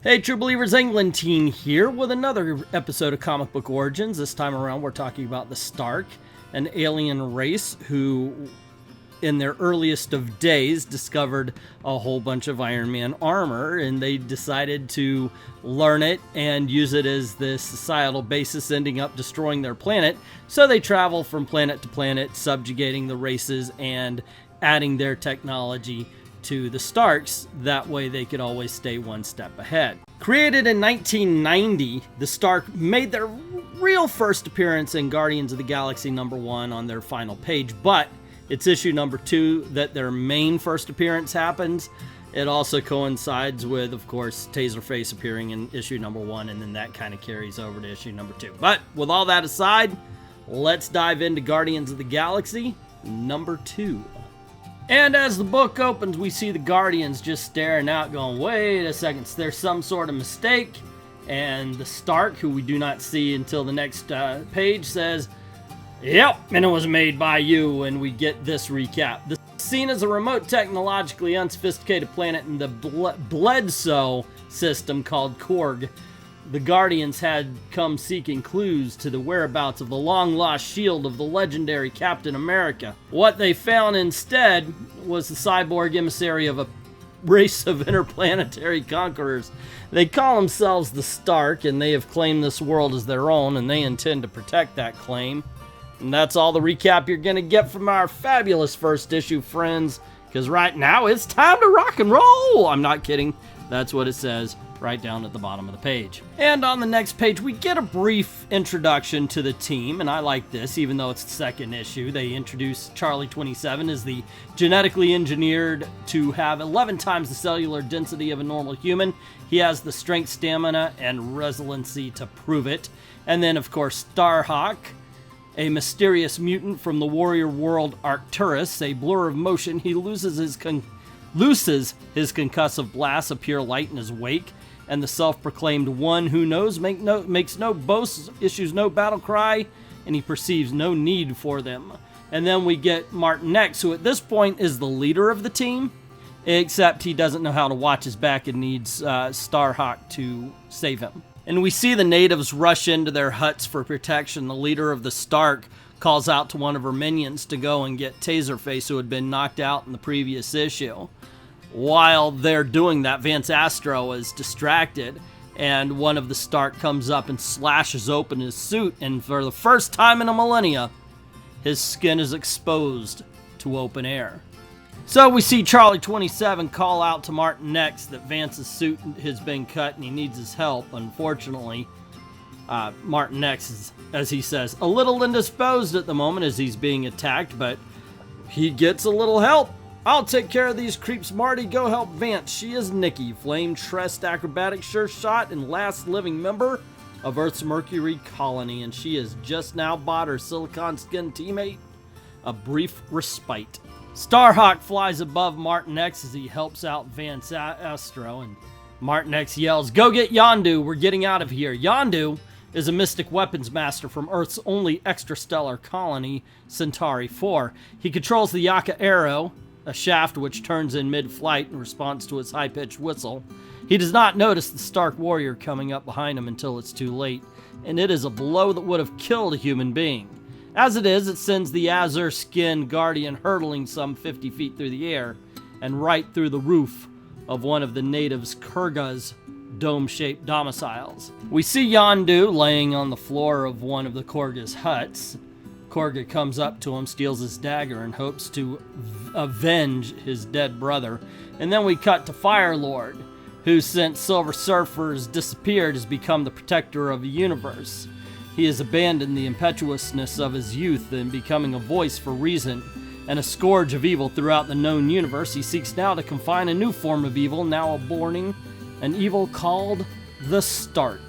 Hey True Believers, Englentine here with another episode of Comic Book Origins. This time around we're talking about the Stark, an alien race who in their earliest of days discovered a whole bunch of Iron Man armor, and they decided to learn it and use it as the societal basis, ending up destroying their planet. So they travel from planet to planet, subjugating the races and adding their technology to the Starks. That way they could always stay one step ahead. Created in 1990, the Stark made their real first appearance in Guardians of the Galaxy #1 on their final page, but it's issue #2 that their main first appearance happens. It also coincides with, of course, Taserface appearing in issue #1, and then that kind of carries over to issue #2. But with all that aside, let's dive into Guardians of the Galaxy #2. And as the book opens, we see the Guardians just staring out going, wait a second, there's some sort of mistake. And the Stark, who we do not see until the next page, says, yep, and it was made by you, and we get this recap. The scene is a remote, technologically unsophisticated planet in the Bledsoe system called Korg. The Guardians had come seeking clues to the whereabouts of the long-lost shield of the legendary Captain America. What they found instead was the cyborg emissary of a race of interplanetary conquerors. They call themselves the Stark, and they have claimed this world as their own, and they intend to protect that claim. And that's all the recap you're going to get from our fabulous first issue, friends, because right now it's time to rock and roll! I'm not kidding. That's what it says right down at the bottom of the page. And on the next page, we get a brief introduction to the team, and I like this, even though it's the second issue. They introduce Charlie 27 as the genetically engineered to have 11 times the cellular density of a normal human. He has the strength, stamina, and resiliency to prove it. And then, of course, Starhawk, a mysterious mutant from the warrior world Arcturus. A blur of motion, he loses his concussive blasts appear light in his wake, and the self-proclaimed one who knows makes no boasts, issues no battle cry, and he perceives no need for them. And then we get Martin X, who at this point is the leader of the team, except he doesn't know how to watch his back and needs Starhawk to save him. And we see the natives rush into their huts for protection. The leader of the Stark calls out to one of her minions to go and get Taserface, who had been knocked out in the previous issue. While they're doing that, Vance Astro is distracted, and one of the Stark comes up and slashes open his suit, and for the first time in a millennia, his skin is exposed to open air. So we see Charlie 27 call out to Martin X that Vance's suit has been cut and he needs his help. Unfortunately, Martin X is, as he says, a little indisposed at the moment as he's being attacked, but he gets a little help. I'll take care of these creeps, Marty. Go help Vance. She is Nikki, flame-tressed acrobatic sure shot and last living member of Earth's Mercury colony, and she has just now bought her silicon skin teammate a brief respite. Starhawk flies above Martin X as he helps out Vance Astro, and Martin X yells, "Go get Yondu, we're getting out of here." Yondu is a mystic weapons master from Earth's only extrastellar colony, Centauri 4. He controls the Yaka Arrow, a shaft which turns in mid-flight in response to his high-pitched whistle. He does not notice the Stark warrior coming up behind him until it's too late, and it is a blow that would have killed a human being. As it is, it sends the azure-skinned Guardian hurtling some 50 feet through the air and right through the roof of one of the natives' Kurga's dome-shaped domiciles. We see Yondu laying on the floor of one of the Kurga's huts. Kurga comes up to him, steals his dagger, and hopes to avenge his dead brother. And then we cut to Firelord, who since Silver Surfer's disappeared has become the protector of the universe. He has abandoned the impetuousness of his youth and becoming a voice for reason and a scourge of evil throughout the known universe. He seeks now to confine a new form of evil, now aborting an evil called the Stark.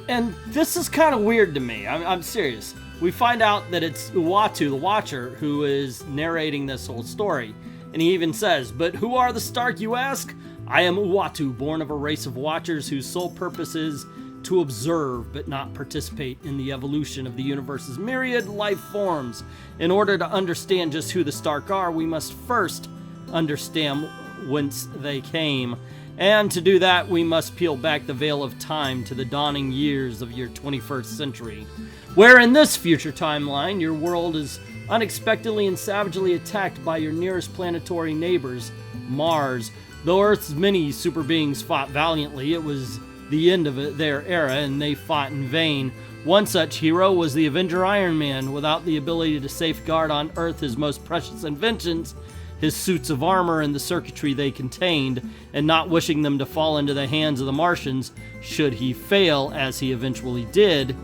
And this is kind of weird to me. I'm serious. We find out that it's Uatu, the Watcher, who is narrating this whole story. And he even says, "But who are the Stark, you ask? I am Uatu, born of a race of Watchers whose sole purpose is to observe but not participate in the evolution of the universe's myriad life forms. In order to understand just who the Stark are, we must first understand whence they came." And to do that, we must peel back the veil of time to the dawning years of your 21st century, where in this future timeline, your world is unexpectedly and savagely attacked by your nearest planetary neighbors, Mars. Though Earth's many super beings fought valiantly, it was the end of their era, and they fought in vain. One such hero was the Avenger Iron Man. Without the ability to safeguard on Earth his most precious inventions, his suits of armor and the circuitry they contained, and not wishing them to fall into the hands of the Martians should he fail, as he eventually did,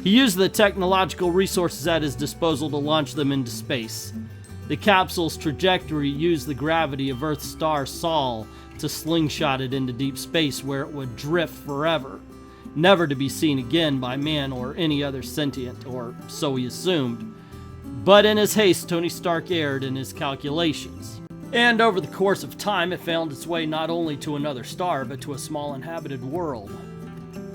he used the technological resources at his disposal to launch them into space. The capsule's trajectory used the gravity of Earth's star Sol to slingshot it into deep space, where it would drift forever, never to be seen again by man or any other sentient, or so he assumed. But in his haste, Tony Stark erred in his calculations. And over the course of time, it found its way not only to another star, but to a small inhabited world.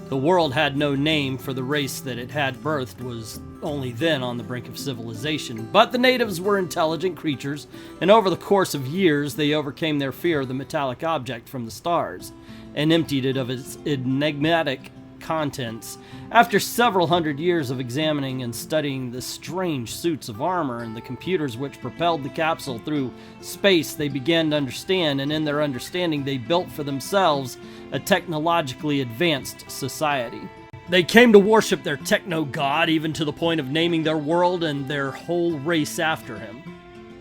The world had no name, for the race that it had birthed was only then on the brink of civilization. But the natives were intelligent creatures, and over the course of years, they overcame their fear of the metallic object from the stars, and emptied it of its enigmatic contents. After several hundred years of examining and studying the strange suits of armor and the computers which propelled the capsule through space, they began to understand, and in their understanding they built for themselves a technologically advanced society. They came to worship their techno-god, even to the point of naming their world and their whole race after him.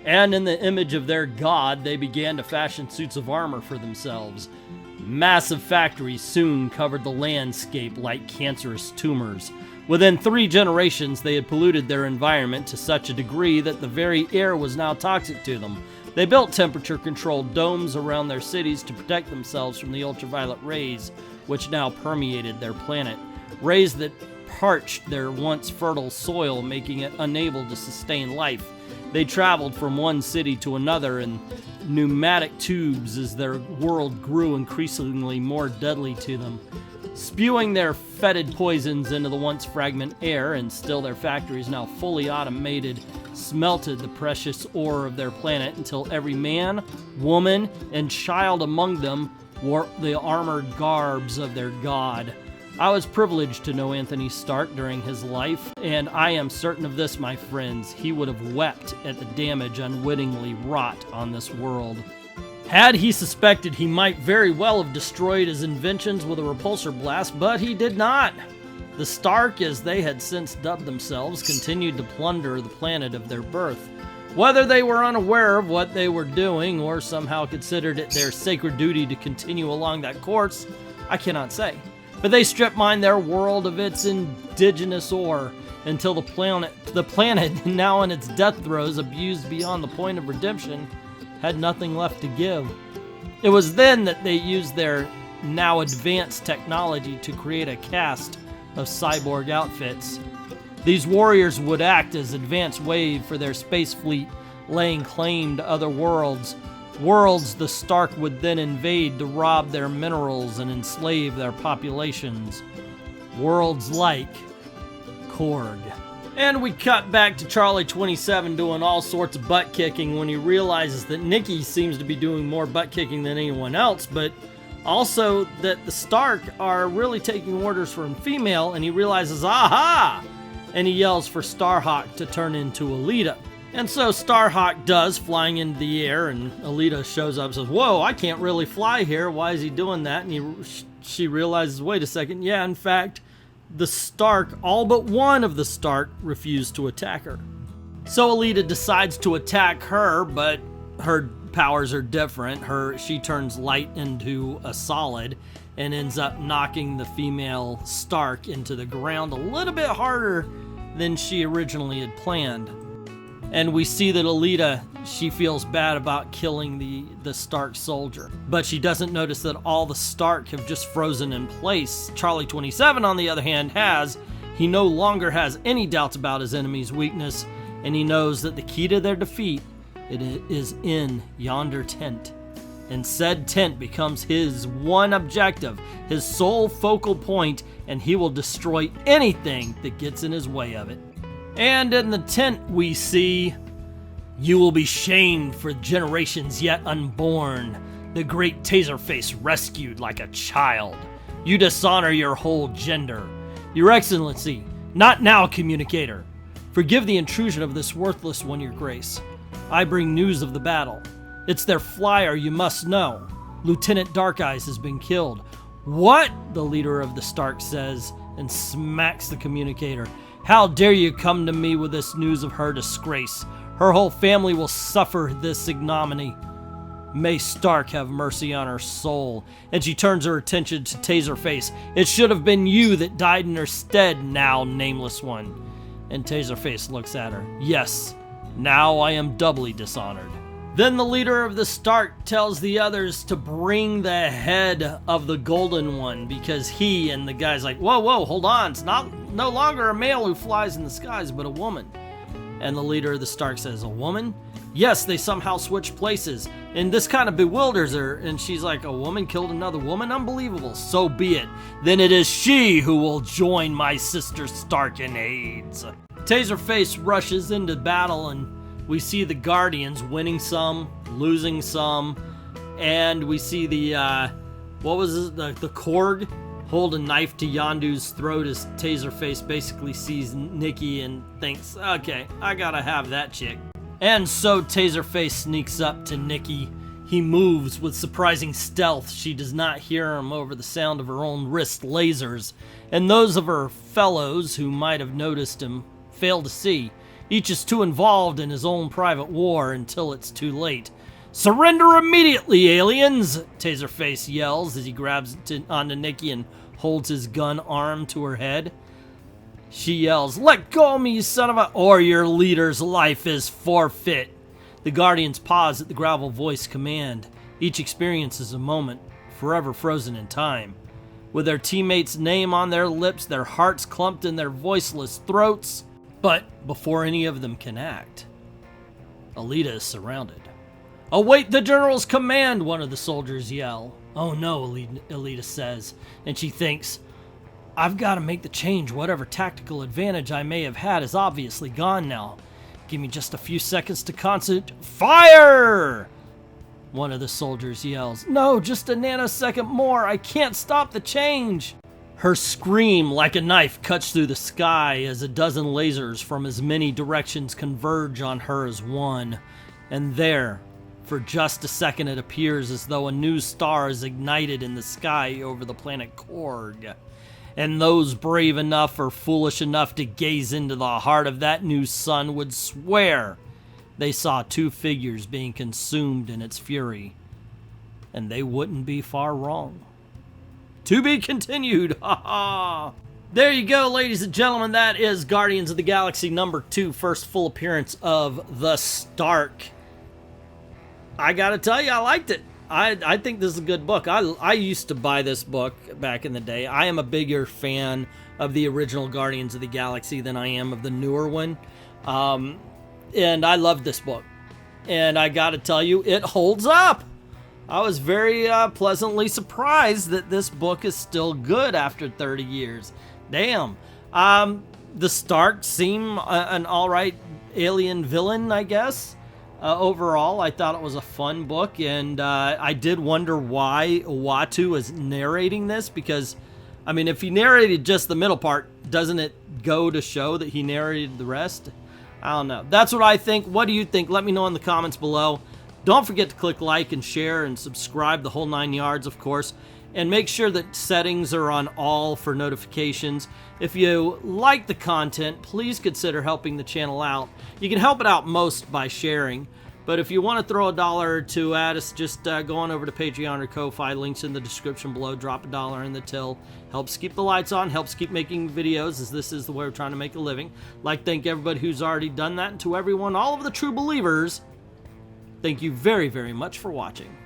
And in the image of their god, they began to fashion suits of armor for themselves. Massive factories soon covered the landscape like cancerous tumors. Within 3 generations, they had polluted their environment to such a degree that the very air was now toxic to them. They built temperature-controlled domes around their cities to protect themselves from the ultraviolet rays which now permeated their planet. Rays that parched their once fertile soil, making it unable to sustain life. They traveled from one city to another in pneumatic tubes as their world grew increasingly more deadly to them, spewing their fetid poisons into the once fragrant air, and still their factories, now fully automated, smelted the precious ore of their planet until every man, woman, and child among them wore the armored garbs of their god. I was privileged to know Anthony Stark during his life, and I am certain of this, my friends, he would have wept at the damage unwittingly wrought on this world. Had he suspected, he might very well have destroyed his inventions with a repulsor blast, but he did not. The Stark, as they had since dubbed themselves, continued to plunder the planet of their birth. Whether they were unaware of what they were doing or somehow considered it their sacred duty to continue along that course, I cannot say. But they strip mined their world of its indigenous ore until the planet, now in its death throes, abused beyond the point of redemption, had nothing left to give. It was then that they used their now advanced technology to create a caste of cyborg outfits. These warriors would act as advanced wave for their space fleet, laying claim to other worlds. Worlds the Stark would then invade to rob their minerals and enslave their populations. Worlds like Korg. And we cut back to Charlie 27 doing all sorts of butt kicking when he realizes that Nikki seems to be doing more butt kicking than anyone else, but also that the Stark are really taking orders from female, and he realizes, aha! And he yells for Starhawk to turn into Alita. And so Starhawk does, flying into the air, and Alita shows up and says, whoa, I can't really fly here. Why is he doing that? And she realizes, wait a second, yeah, in fact, the Stark, all but one of the Stark, refused to attack her. So Alita decides to attack her, but her powers are different. She turns light into a solid and ends up knocking the female Stark into the ground a little bit harder than she originally had planned. And we see that Alita, she feels bad about killing the Stark soldier. But she doesn't notice that all the Stark have just frozen in place. Charlie 27, on the other hand, he no longer has any doubts about his enemy's weakness, and he knows that the key to their defeat, it is in yonder tent. And said tent becomes his one objective, his sole focal point, and he will destroy anything that gets in his way of it. And in the tent we see, you will be shamed for generations yet unborn. The great Taserface rescued like a child. You dishonor your whole gender. Your Excellency, not now, communicator. Forgive the intrusion of this worthless one, your grace. I bring news of the battle. It's their flyer, you must know. Lieutenant Darkeyes has been killed. What? The leader of the Stark says, and smacks the communicator. How dare you come to me with this news of her disgrace? Her whole family will suffer this ignominy. May Stark have mercy on her soul. And she turns her attention to Taserface. It should have been you that died in her stead, now nameless one. And Taserface looks at her. Yes, now I am doubly dishonored. Then the leader of the Stark tells the others to bring the head of the Golden One, because he and the guy's like, whoa, whoa, hold on. It's no longer a male who flies in the skies, but a woman. And the leader of the Stark says, a woman? Yes, they somehow switched places, and this kind of bewilders her, and she's like, a woman killed another woman? Unbelievable. So be it. Then it is she who will join my sister Stark in AIDS. Taserface rushes into battle, and we see the Guardians winning some, losing some, and we see the, the Korg hold a knife to Yondu's throat as Taserface basically sees Nikki and thinks, okay, I gotta have that chick. And so Taserface sneaks up to Nikki. He moves with surprising stealth. She does not hear him over the sound of her own wrist lasers, and those of her fellows who might have noticed him fail to see. Each is too involved in his own private war until it's too late. Surrender immediately, aliens! Taserface yells as he grabs onto Nikki and holds his gun arm to her head. She yells, let go of me, you son of a... or your leader's life is forfeit. The Guardians pause at the gravel voice command. Each experiences a moment, forever frozen in time. With their teammate's name on their lips, their hearts clumped in their voiceless throats. But before any of them can act, Alita is surrounded. Await the general's command, one of the soldiers yell. Oh no, Alita says, and she thinks, I've got to make the change. Whatever tactical advantage I may have had is obviously gone now. Give me just a few seconds to concentrate. Fire! One of the soldiers yells. No, just a nanosecond more. I can't stop the change. Her scream, like a knife, cuts through the sky as a dozen lasers from as many directions converge on her as one. And there, for just a second, it appears as though a new star is ignited in the sky over the planet Korg. And those brave enough or foolish enough to gaze into the heart of that new sun would swear they saw two figures being consumed in its fury. And they wouldn't be far wrong. To be continued. Ha ha. There you go, ladies and gentlemen. That is Guardians of the Galaxy #2, first full appearance of the Stark. I gotta tell you, I liked it. I think this is a good book. I used to buy this book back in the day. I am a bigger fan of the original Guardians of the Galaxy than I am of the newer one. And I loved this book. And I gotta tell you, it holds up. I was very pleasantly surprised that this book is still good after 30 years. Damn. The Stark seem an alright alien villain, I guess. Overall, I thought it was a fun book, and I did wonder why Uatu is narrating this, because, I mean, if he narrated just the middle part, doesn't it go to show that he narrated the rest? I don't know. That's what I think. What do you think? Let me know in the comments below. Don't forget to click like and share and subscribe, the whole 9 yards, of course. And make sure that settings are on all for notifications. If you like the content, please consider helping the channel out. You can help it out most by sharing. But if you want to throw $1 or $2 at us, just go on over to Patreon or Ko-Fi. Links in the description below. Drop $1 in the till. Helps keep the lights on. Helps keep making videos, as this is the way we're trying to make a living. Like to thank everybody who's already done that. And to everyone, all of the true believers, thank you very, very much for watching.